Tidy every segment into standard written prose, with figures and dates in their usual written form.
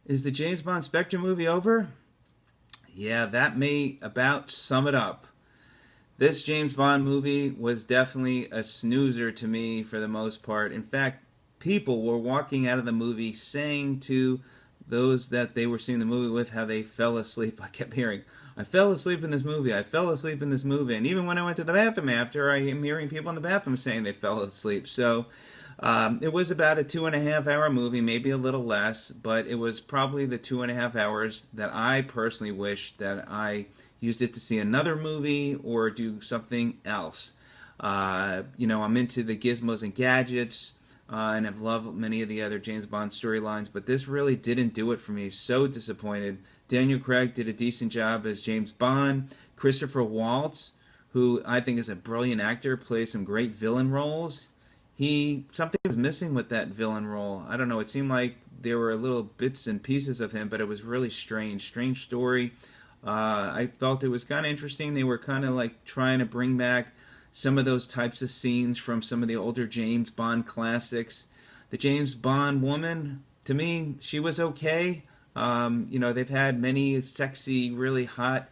Is the James Bond Spectre movie over? Yeah, that may about sum it up. This James Bond movie was definitely a snoozer to me for the most part. In fact, people were walking out of the movie saying to those that they were seeing the movie with how they fell asleep. I kept hearing, I fell asleep in this movie. I fell asleep in this movie. And even when I went to the bathroom after, I am hearing people in the bathroom saying they fell asleep. So it was about a 2.5 hour movie, maybe a little less, but it was probably the 2.5 hours that I personally wish that I used it to see another movie or do something else. I'm into the gizmos and gadgets, and I've loved many of the other James Bond storylines, but this really didn't do it for me. So disappointed. Daniel Craig did a decent job as James Bond. Christopher Waltz, who I think is a brilliant actor, plays some great villain roles. He something was missing with that villain role. I don't know. It seemed like there were little bits and pieces of him, but it was really strange story. I felt it was kind of interesting. They were kind of like trying to bring back some of those types of scenes from some of the older James Bond classics. The James Bond woman, to me, she was okay. They've had many sexy, really hot,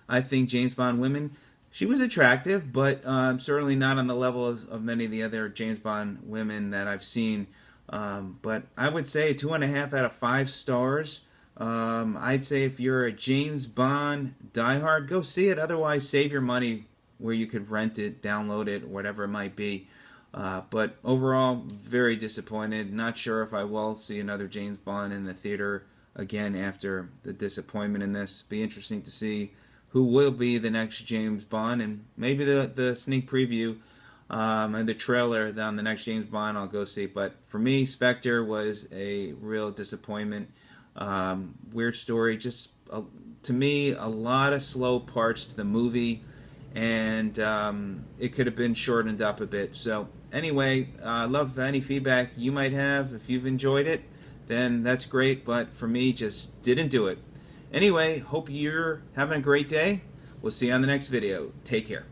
I think, James Bond women. She was attractive, but certainly not on the level of many of the other James Bond women that I've seen. But I would say 2.5 out of 5 stars. I'd say if you're a James Bond diehard, go see it. Otherwise, save your money where you could rent it, download it, whatever it might be. But overall, very disappointed. Not sure if I will see another James Bond in the theater again after the disappointment in this. Be interesting to see who will be the next James Bond, and maybe the sneak preview and the trailer on the next James Bond I'll go see. But for me, Spectre was a real disappointment. Weird story, just to me, a lot of slow parts to the movie, and it could have been shortened up a bit. So anyway, I love any feedback you might have. If you've enjoyed it, then that's great, but for me, just didn't do it. Anyway, hope you're having a great day. We'll see you on the next video. Take care.